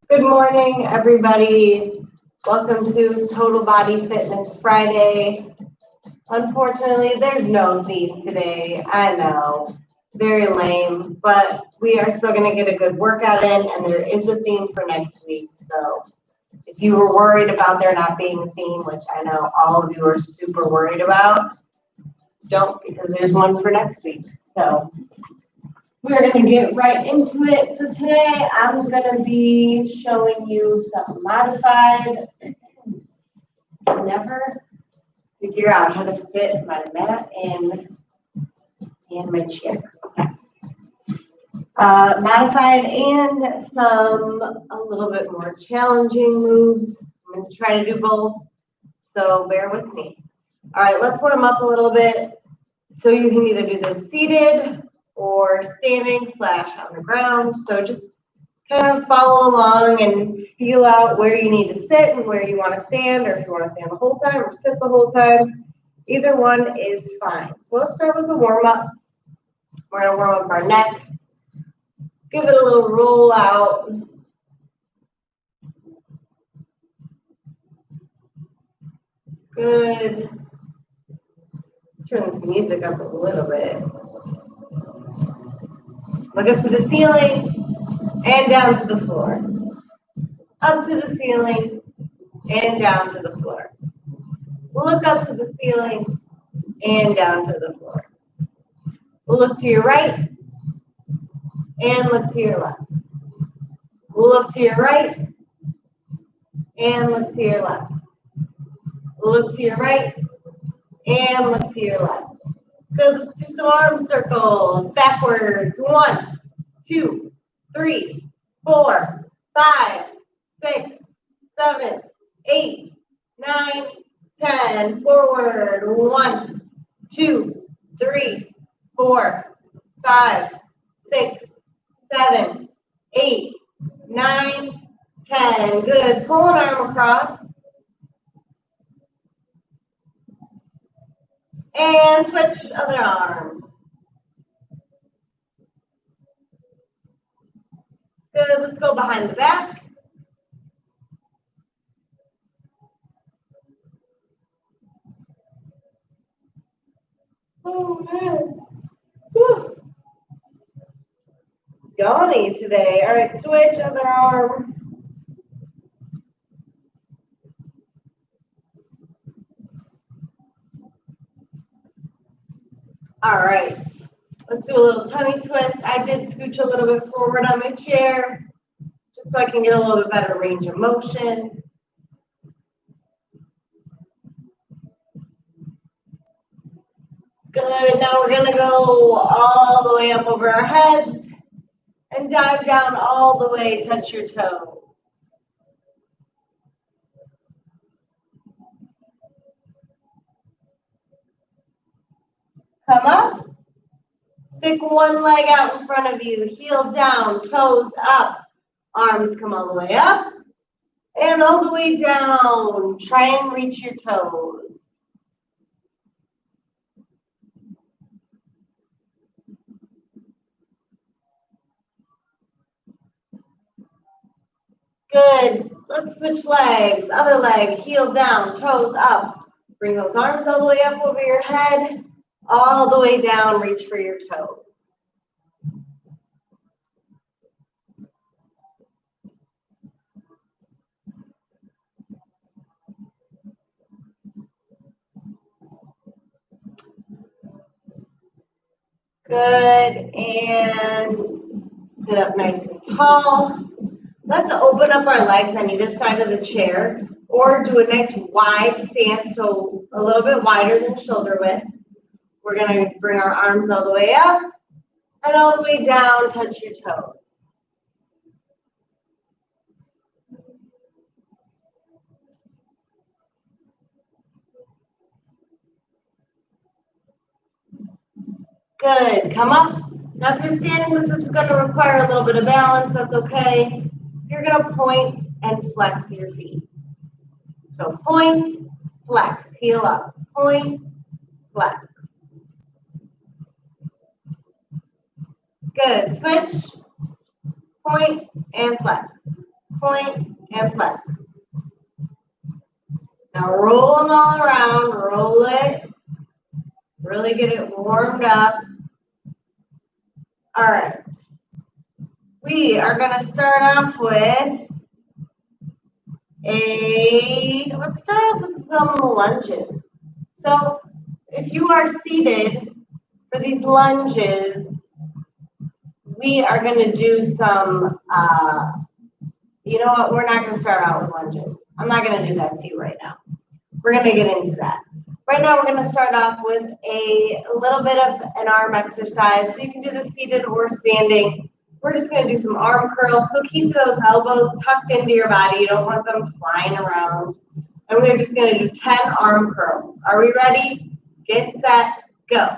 Good morning, everybody. Welcome to Total Body Fitness Friday. Unfortunately, there's no theme today. I know, very lame, but we are still going to get a good workout in, and there is a theme for next week. So if you were worried about there not being a theme, which I know all of you are super worried about, don't, because there's one for next week. So we're going to get right into it. So today I'm going to be showing you some modified. Never figure out how to fit my mat and my chair. Okay. Modified and some a little bit more challenging moves. I'm going to try to do both, so bear with me. All right, let's warm up a little bit. So you can either do this seated or standing / on the ground. So just kind of follow along and feel out where you need to sit and where you want to stand, or if you want to stand the whole time or sit the whole time. Either one is fine. So let's start with the warm-up. We're going to warm up our necks. Give it a little roll out. Good. Let's turn this music up a little bit. Look up to the ceiling and down to the floor. Up to the ceiling and down to the floor. Look up to the ceiling and down to the floor. We'll look to your right and look to your left. We'll look to your right and look to your left. We'll look to your right and look to your left. Good. Let's do some arm circles backwards. 1, 2, 3, 4, 5, 6, 7, 8, 9, 10. Forward. 1, 2, 3, 4, 5, 6, 7, 8, 9, 10. Good. Pull an arm across. And switch other arm. Good. Let's go behind the back. Oh, man. Whew. Yawny today. All right, switch other arm. All right, let's do a little tummy twist. I did scooch a little bit forward on my chair, just so I can get a little bit better range of motion. Good, now we're gonna go all the way up over our heads and dive down all the way, touch your toes. Come up, stick one leg out in front of you, heel down, toes up, arms come all the way up and all the way down. Try and reach your toes. Good. Let's switch legs. Other leg, heel down, toes up. Bring those arms all the way up over your head, all the way down, reach for your toes. Good. And sit up nice and tall. Let's open up our legs on either side of the chair, or do a nice wide stance, so a little bit wider than shoulder width. We're going to bring our arms all the way up and all the way down, touch your toes. Good. Come up. Now, if you're standing, this is going to require a little bit of balance. That's okay. You're going to point and flex your feet. So point, flex, heel up. Point, flex. Good. Switch. point and flex, point and flex. Now roll them all around, roll it, really get it warmed up. All right. We are going to start off with let's start off with some lunges. So if you are seated for these lunges, we are going to do some, you know what, we're not going to start out with lunges. I'm not going to do that to you right now. We're going to get into that. Right now, we're going to start off with a little bit of an arm exercise. So you can do this seated or standing. We're just going to do some arm curls. So keep those elbows tucked into your body. You don't want them flying around. And we're just going to do 10 arm curls. Are we ready? Get set, go.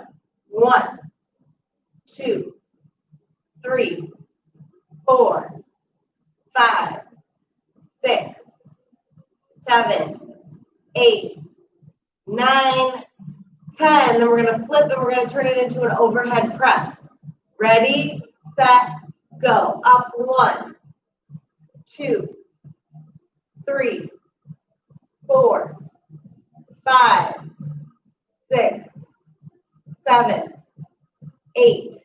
1, 2, 3, 4, 5, 6, 7, 8, 9, 10. Then we're going to flip and we're going to turn it into an overhead press. Ready, set, go. Up 1, 2, 3, 4, 5, 6, 7, 8,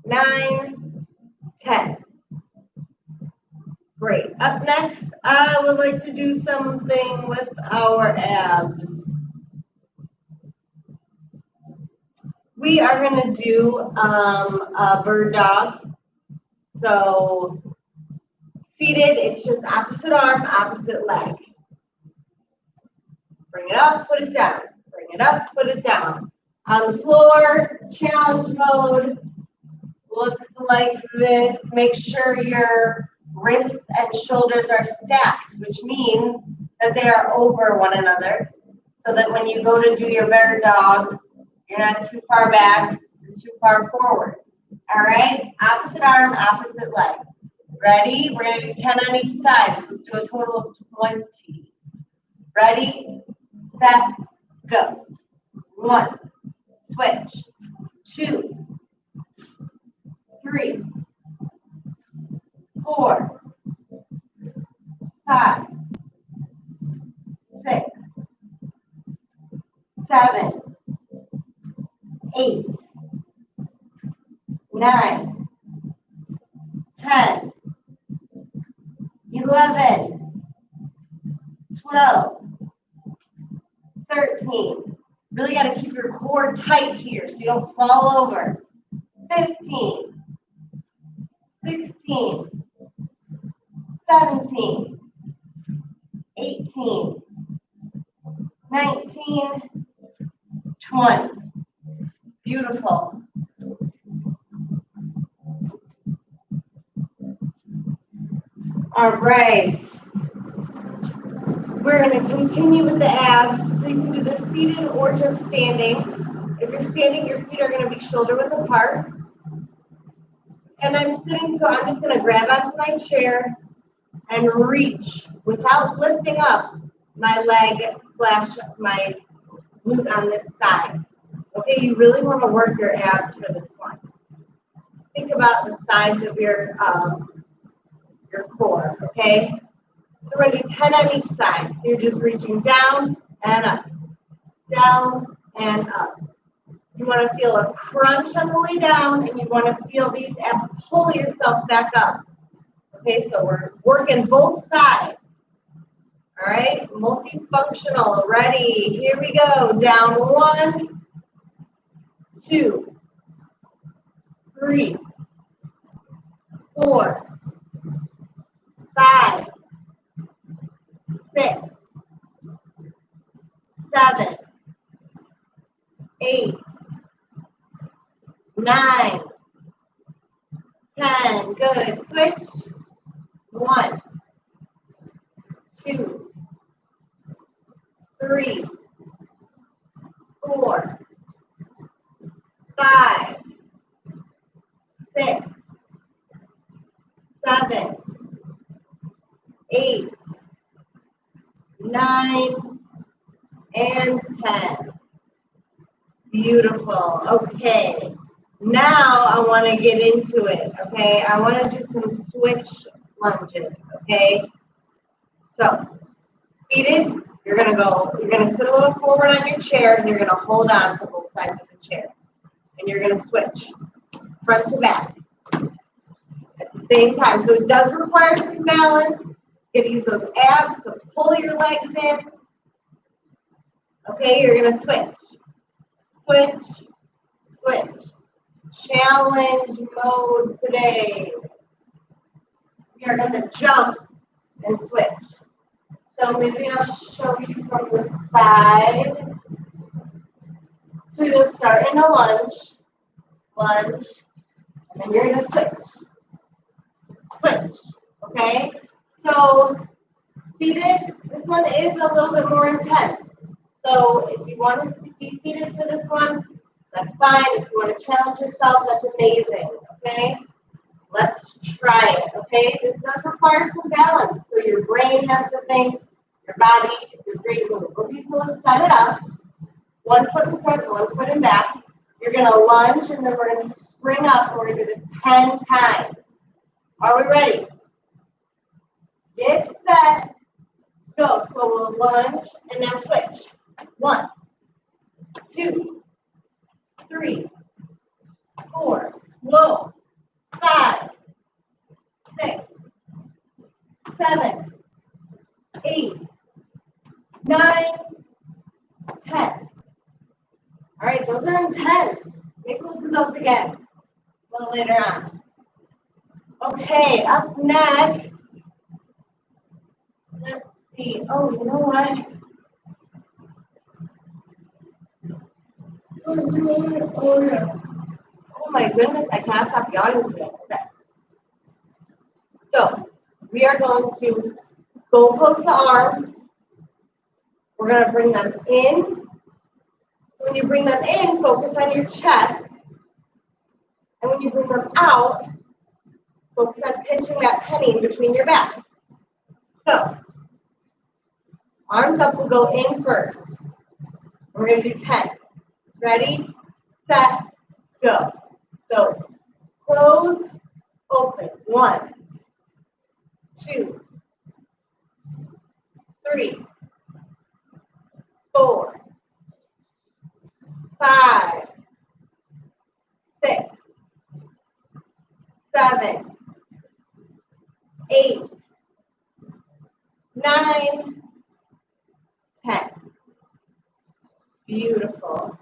9, 10. Great. Up next, I would like to do something with our abs. We are going to do a bird dog. So seated, it's just opposite arm, opposite leg. Bring it up, put it down. Bring it up, put it down. On the floor, challenge mode. Looks like this. Make sure your wrists and shoulders are stacked, which means that they are over one another, so that when you go to do your bear dog, you're not too far back or too far forward. All right? Opposite arm, opposite leg. Ready? We're going to do 10 on each side, so let's do a total of 20. Ready, set, go. 1, switch. 2, 3, 4, 5, 6, 7, 8, 9, 10, 11, 12, 13. Really got to keep your core tight here so you don't fall over. 15, 16, 17, 18, 19, 20. Beautiful. All right. We're going to continue with the abs. So you can do this seated or just standing. If you're standing, your feet are going to be shoulder width apart. And I'm sitting, so I'm just going to grab onto my chair and reach without lifting up my leg / my glute on this side. Okay, you really want to work your abs for this one. Think about the sides of your core, okay? So we're going to do 10 on each side. So you're just reaching down and up, down and up. You want to feel a crunch on the way down, and you want to feel these abs pull yourself back up. Okay, so we're working both sides. All right, multifunctional. Ready? Here we go. Down 1, 2, 3, 4, 5, 6, 7, 8, 9, 10. Good. Switch. 1, 2, 3, 4, 5, 6, 7, 8, 9, and 10. Beautiful. Okay. Now I want to get into it. Okay. I want to do some switch lunges, okay? So, seated, you're gonna sit a little forward on your chair and you're gonna hold on to both sides of the chair. And you're gonna switch front to back at the same time. So it does require some balance. You can use those abs to pull your legs in. Okay, you're gonna switch. Switch, switch. Challenge mode today. We are gonna jump and switch. So maybe I'll show you from the side. So you'll start in a lunge, and then you're gonna switch, okay? So seated, this one is a little bit more intense. So if you want to be seated for this one, that's fine. If you want to challenge yourself, that's amazing, okay? Let's try it, okay? This does require some balance, so your brain has to think, your body, it's a great move. Okay, so let's set it up. 1 foot in front, 1 foot in back. You're gonna lunge, and then we're gonna spring up, and we're gonna do this 10 times. Are we ready? Get set, go. So we'll lunge, and now switch. 1, 2, 3, 4, whoa, 5, 6, 7, 8, 9, 10. All right, those are intense. Maybe we'll do those again a little later on. Okay, up next. Let's see. Oh, you know what? Oh, yeah. Oh my goodness, I cannot stop yawning today. Okay. So, we are going to goalpost the arms. We're going to bring them in. So when you bring them in, focus on your chest. And when you bring them out, focus on pinching that penny in between your back. So, arms up will go in first. We're going to do 10. Ready, set, go. So, close, open. 1, 2, 3, 4, 5, 6, 7, 8, 9, 10. Beautiful.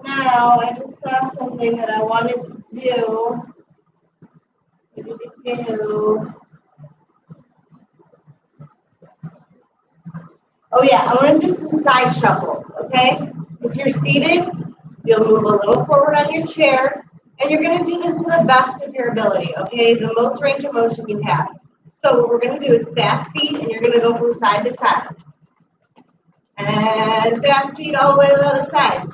Now, I just saw something that I wanted to do. Oh yeah, I want to do some side shuffles, okay? If you're seated, you'll move a little forward on your chair, and you're going to do this to the best of your ability, okay? The most range of motion you have. So what we're going to do is fast feet, and you're going to go from side to side. And fast feet all the way to the other side.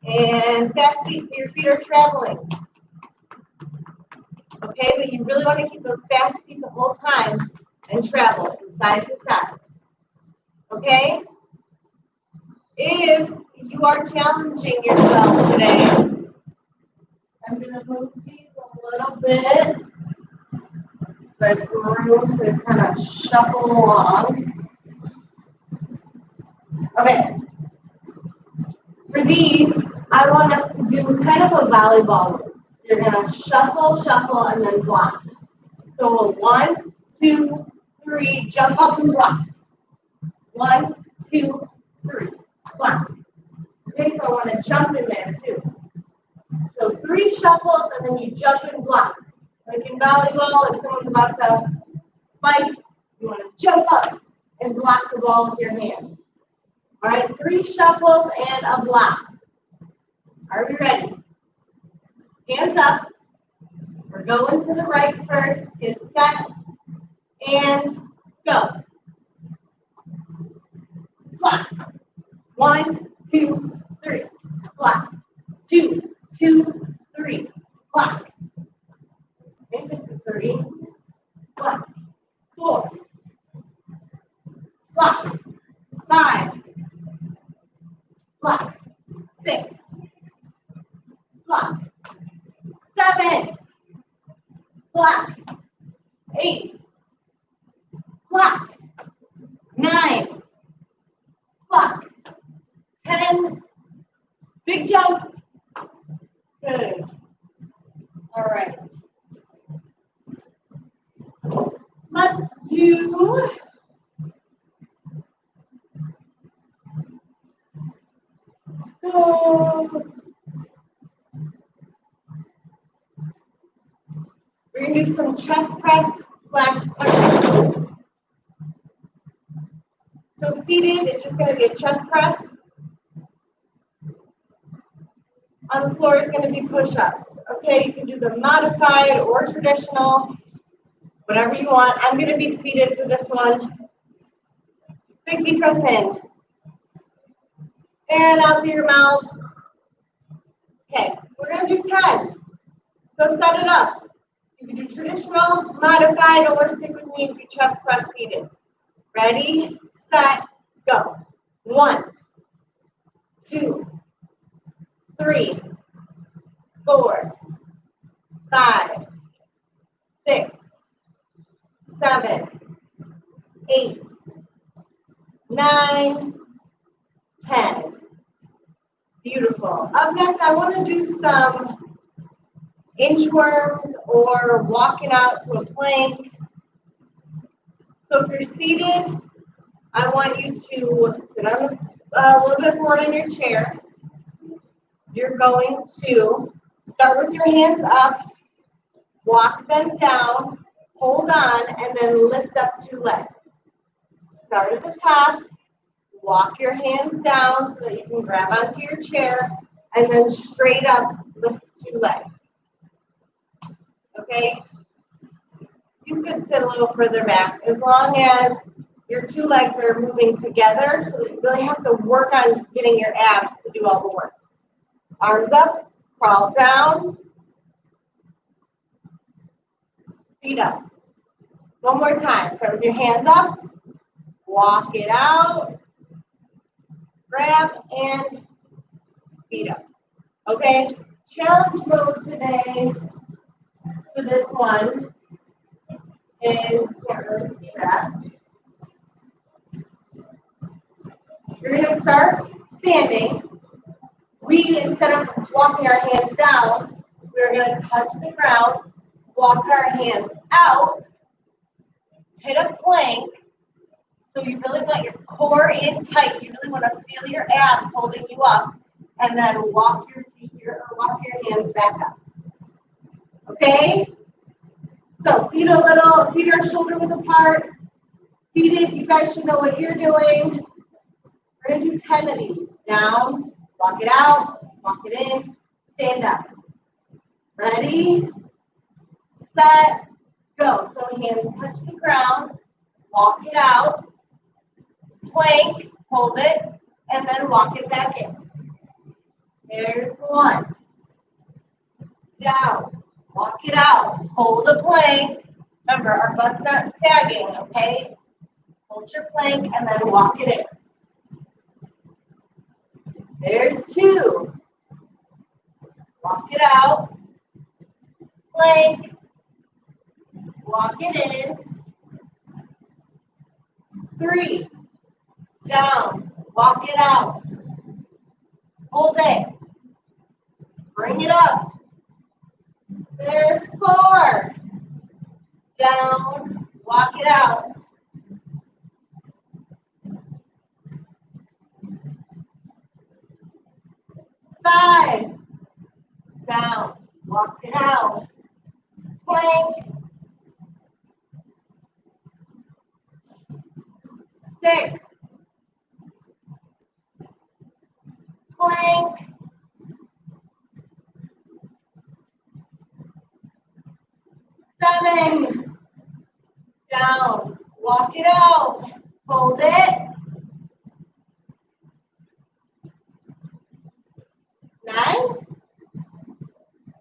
And fast feet, so your feet are traveling. Okay, but you really want to keep those fast feet the whole time and travel from side to side. Okay? If you are challenging yourself today, I'm going to move these a little bit. So I have some room to kind of shuffle along. Okay. For these, I want us to do kind of a volleyball move. So you're going to shuffle, shuffle, and then block. So 1, 2, 3, jump up and block. 1, 2, 3, block. Okay, so I want to jump in there too. So 3 shuffles, and then you jump and block. Like in volleyball, if someone's about to spike, you want to jump up and block the ball with your hands. All right, 3 shuffles and a block. Are we ready? Hands up. We're going to the right first. Get set. And go. Block. 1, 2, 3. Block. 2, 2, 3. Block. I think this is 3. Block. 4. Block. 5. Block. 6. Block. 7. Block. 8. Block. 9. Block. 10. Big jump. Good. All right. Let's do we're going to do some chest press / push-ups. So seated, it's just going to be a chest press. On the floor is going to be push-ups. Okay, you can do the modified or traditional, whatever you want. I'm going to be seated for this one. Big deep breath in. And out through your mouth. Okay, we're going to do 10. So set it up. You can do traditional, modified, or stick with me and do chest press seated. Ready, set, go. 1, 2, 3, 4, 5, 6, 7, 8, 9, 10. Beautiful. Up next, I want to do some inchworms or walking out to a plank. So if you're seated, I want you to sit on a little bit forward in your chair. You're going to start with your hands up, walk them down, hold on, and then lift up 2 legs. Start at the top, walk your hands down so that you can grab onto your chair, and then straight up lift 2 legs. Okay? You could sit a little further back as long as your 2 legs are moving together, so that you really have to work on getting your abs to do all the work. Arms up, crawl down, feet up. One more time. Start with your hands up, walk it out, grab, and feet up. Okay? Challenge mode today for this one is, can't really see that. You're going to start standing. Instead of walking our hands down, we're going to touch the ground, walk our hands out, hit a plank. So you really want your core in tight. You really want to feel your abs holding you up, and then walk your hands back up. Okay? So feet are shoulder width apart. Seated, you guys should know what you're doing. We're going to do 10 of these. Down, walk it out, walk it in, stand up. Ready, set, go. So hands touch the ground, walk it out, plank, hold it, and then walk it back in. There's 1. Down, walk it out, hold the plank. Remember, our butt's not sagging, okay? Hold your plank and then walk it in. There's 2. Walk it out, plank, walk it in. 3. Down, walk it out. Hold it. Bring it up. There's 4. Down, walk it out. 5. Down, walk it out. Plank. 6. Plank. 7. Down, walk it out. Hold it. 9.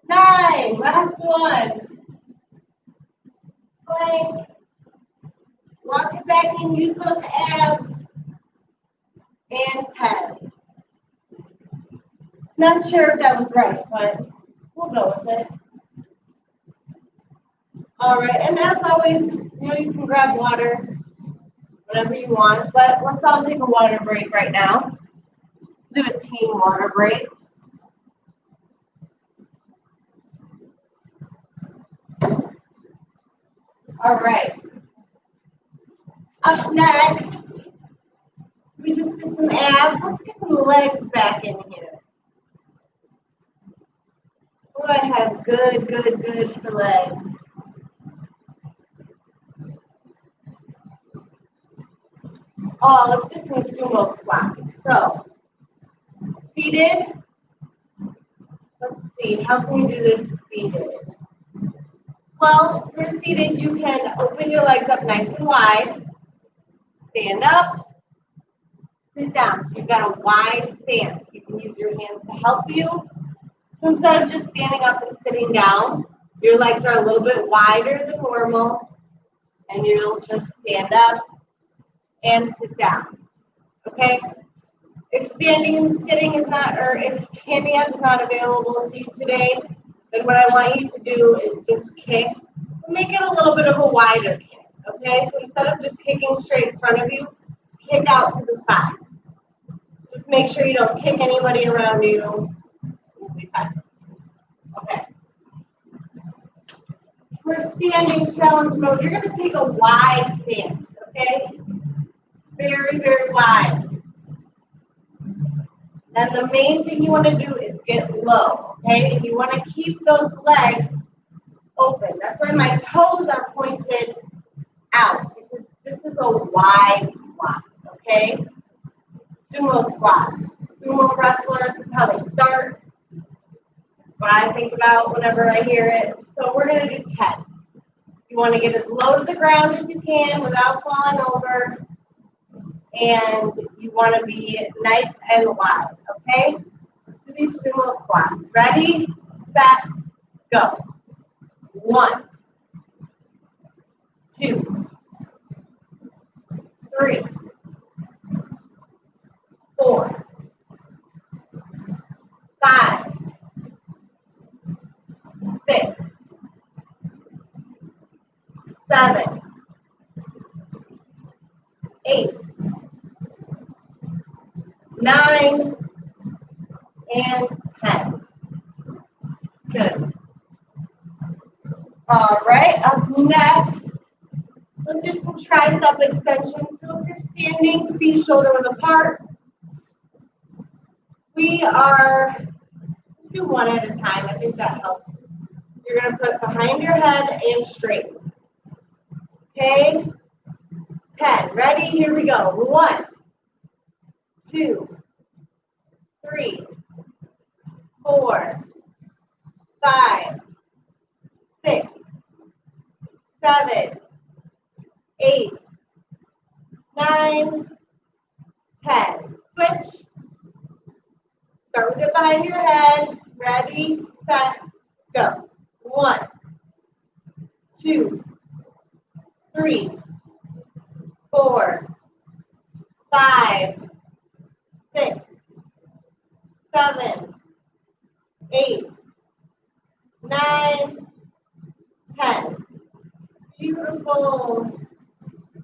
9. Last one. Plank. Walk it back in. Use those abs. And 10. Not sure if that was right, but we'll go with it. All right, and as always, you can grab water, whatever you want, but let's all take a water break right now. Do a team water break. All right. Up next, we just did some abs. Let's get some legs back in here. What do I have? Good for legs. Oh, let's do some sumo squats. So, seated. Let's see, how can we do this seated? Well, if you're seated, you can open your legs up nice and wide. Stand up. Sit down. So you've got a wide stance. You can use your hands to help you. So instead of just standing up and sitting down, your legs are a little bit wider than normal. And you'll just stand up and sit down. Okay? If standing and sitting is not, or if standing up is not available to you today, then what I want you to do is just kick. Make it a little bit of a wider kick. Okay? So instead of just kicking straight in front of you, kick out to the side. Just make sure you don't kick anybody around you. You'll be fine. Okay. For standing challenge mode, you're going to take a wide stance. Okay? Very wide. And the main thing you want to do is get low, okay? And you want to keep those legs open. That's why my toes are pointed out, because this is a wide squat, okay? Sumo squat. Sumo wrestlers, this is how they start. That's what I think about whenever I hear it. So we're going to do 10. You want to get as low to the ground as you can without falling over. And you want to be nice and wide, okay? So these sumo squats. Ready, set, go. 1, 2, 3, 4, 5, 6, 7, 8, 9, and 10. Good. All right, up next, let's do some tricep extensions. So if you're standing, feet shoulder width apart, we are, let's do one at a time. I think that helps. You're going to put behind your head and straighten. Okay? 10. Ready? Here we go. 1, 2, 3, 4, 5, 6, 7, 8, 9, 10. Switch. Start with it behind your head. Ready, set, go. 1, 2, 3, 4, 5, 6, 7, 8, 9, 10. Beautiful.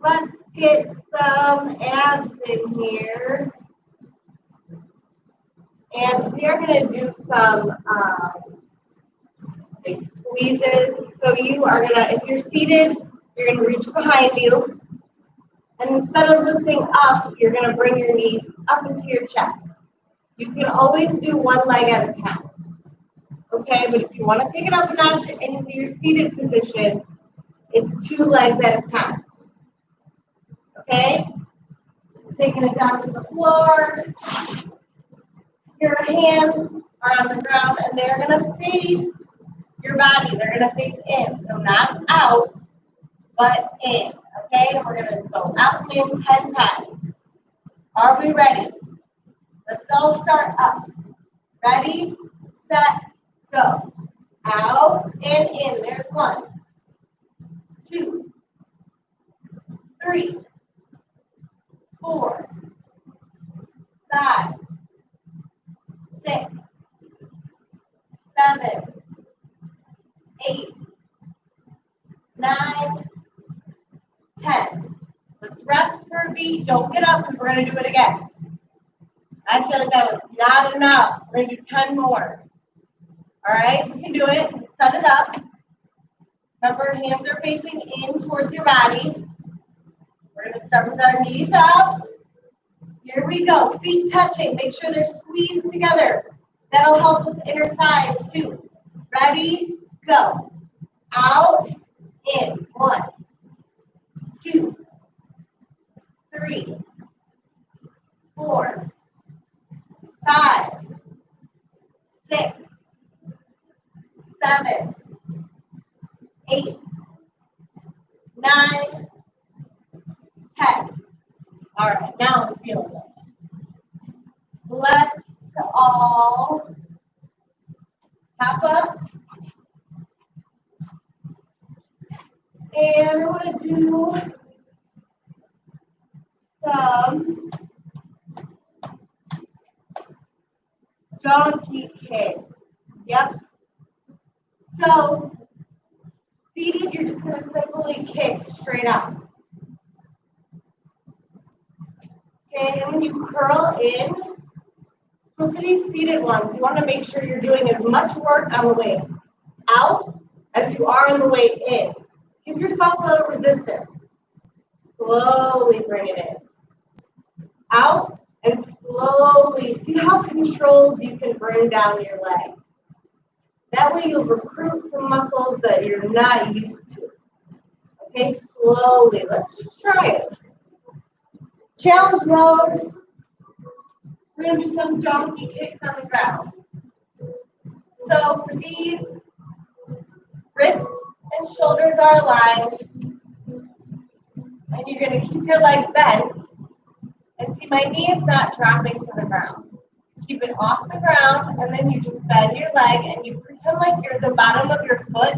Let's get some abs in here. And we are going to do some like squeezes. So you are going to, if you're seated, you're going to reach behind you. And instead of lifting up, you're going to bring your knees up into your chest. You can always do one leg at a time. Okay, but if you want to take it up a notch into your seated position, it's 2 legs at a time. Okay? Taking it down to the floor. Your hands are on the ground and they're going to face your body. They're going to face in. So not out, but in. Okay? And we're going to go out and in 10 times. Are we ready? Let's all start up. Ready, set, go. Out and in. There's 1, 2, 3, 4, 5, 6, 7, 8, 9, 10. Let's rest for a beat. Don't get up because we're going to do it again. I feel like that was not enough. We're going to do 10 more. All right, we can do it. Set it up. Remember, hands are facing in towards your body. We're going to start with our knees up. Here we go. Feet touching. Make sure they're squeezed together. That'll help with inner thighs too. Ready? Go. Out, in. 1, 2, 3, 4, 5, 6, 7, 8, 9, 10. All right, now I'm feeling it. Let's all tap up. And we're going to do some donkey kicks. Yep. So, seated, you're just going to simply kick straight out. Okay, and when you curl in, so for these seated ones, you want to make sure you're doing as much work on the way out as you are on the way in. Give yourself a little resistance. Slowly bring it in. Out and slowly. See how controlled you can bring down your leg. That way you'll recruit some muscles that you're not used to. Okay, slowly. Let's just try it. Challenge mode. We're going to do some donkey kicks on the ground. So for these, wrists and shoulders are aligned. And you're going to keep your leg bent. And see, my knee is not dropping to the ground. Keep it off the ground, and then you just bend your leg, and you pretend like the bottom of your foot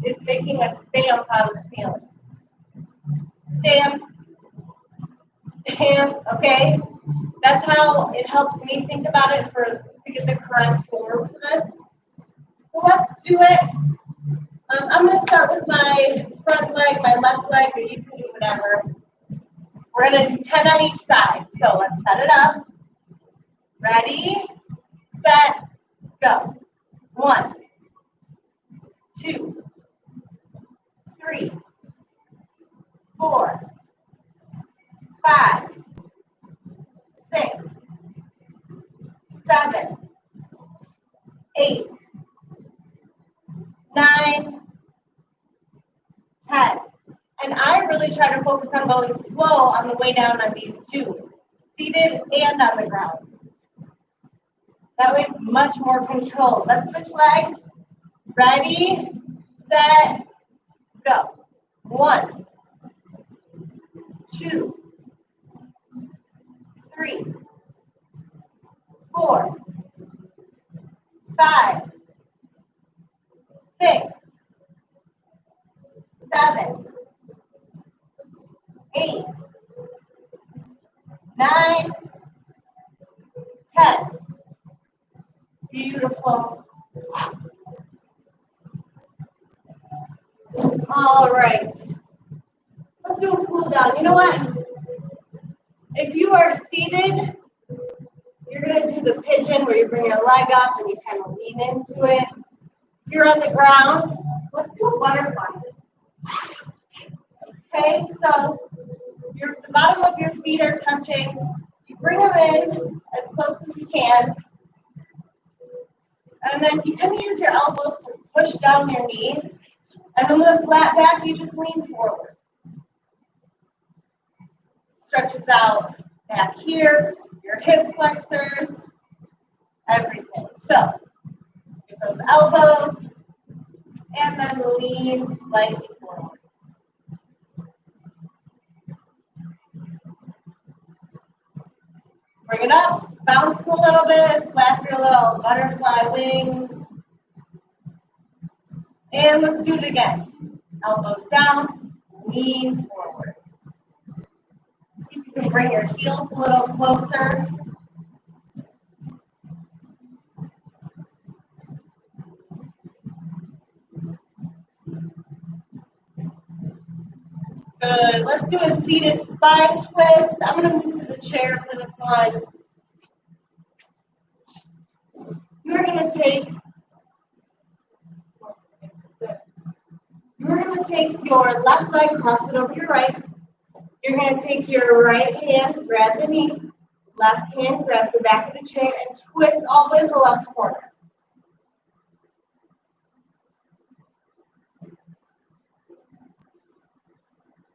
is making a stamp on the ceiling. Stamp. Stamp, okay? That's how it helps me think about it to get the correct form for this. So let's do it. I'm going to start with my front leg, my left leg, but you can do whatever. We're going to do 10 on each side. So let's set it up. Ready, set, go. 1, 2, 3, 4, 5, 6, 7, 8, 9, 10. And I really try to focus on going slow on the way down on these two, seated and on the ground. That way it's much more controlled. Let's switch legs. Ready, set, go. 1, 2, 3, 4, 5, 6, 7, 8, 9, 10. Beautiful. All right. Let's do a cool down. You know what? If you are seated, you're going to do the pigeon where you bring your leg up and you kind of lean into it. If you're on the ground, let's do a butterfly. Okay, so the bottom of your feet are touching. You bring them in as close as you can. And then you kind of use your elbows to push down your knees. And then with a flat back, you just lean forward. Stretches out back here, your hip flexors, everything. So, get those elbows, and then lean slightly forward. Bring it up, bounce a little bit, flap your little butterfly wings. And let's do it again. Elbows down, lean forward. See if you can bring your heels a little closer. Good. Let's do a seated spine twist. I'm going to move to the chair for this one. You're going to take your left leg, cross it over your right. You're going to take your right hand, grab the knee, left hand, grab the back of the chair, and twist all the way to the left corner.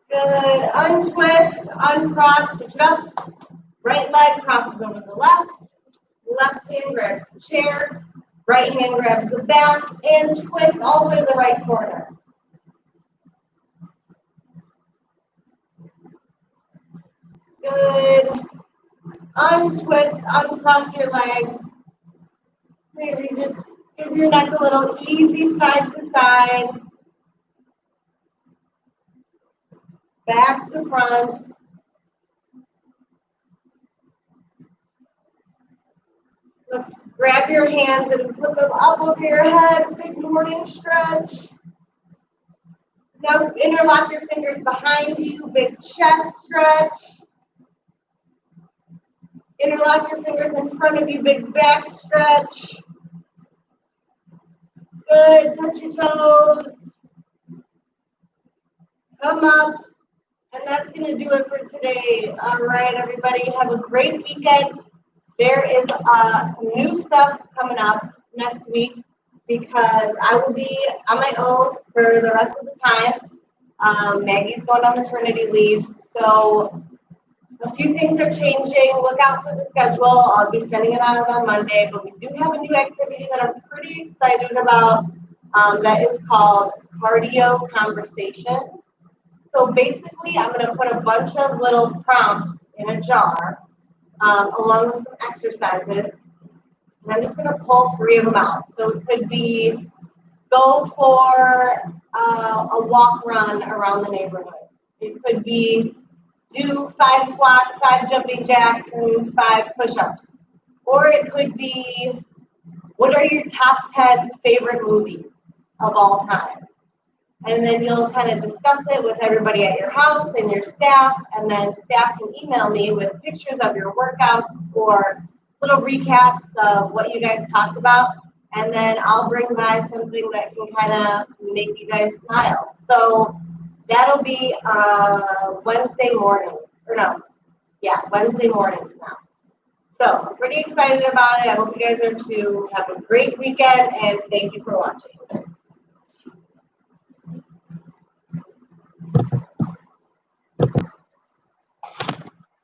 Good. Untwist, uncross, switch it up. Right leg crosses over the left. Left hand grabs the chair. Right hand grabs the back and twist all the way to the right corner. Good. Untwist, uncross your legs. Maybe just give your neck a little easy side to side. Back to front. Let's grab your hands and put them up over your head. Big morning stretch. Now interlock your fingers behind you. Big chest stretch. Interlock your fingers in front of you. Big back stretch. Good. Touch your toes. Come up. And that's going to do it for today. All right, everybody. Have a great weekend. There is some new stuff coming up next week because I will be on my own for the rest of the time. Maggie's going on maternity leave, so a few things are changing. Look out for the schedule. I'll be sending it out on Monday, but we do have a new activity that I'm pretty excited about that is called Cardio Conversations. So basically, I'm going to put a bunch of little prompts in a jar along with some exercises. And I'm just going to pull 3 of them out. So it could be go for a walk run around the neighborhood. It could be do 5 squats, 5 jumping jacks, and 5 push-ups. Or it could be what are your top 10 favorite movies of all time? And then you'll kind of discuss it with everybody at your house and your staff, and then staff can email me with pictures of your workouts or little recaps of what you guys talked about, and then I'll bring by something that can kind of make you guys smile. So that'll be Wednesday mornings, Wednesday mornings now. So I'm pretty excited about it. I hope you guys are too. Have a great weekend, and thank you for watching.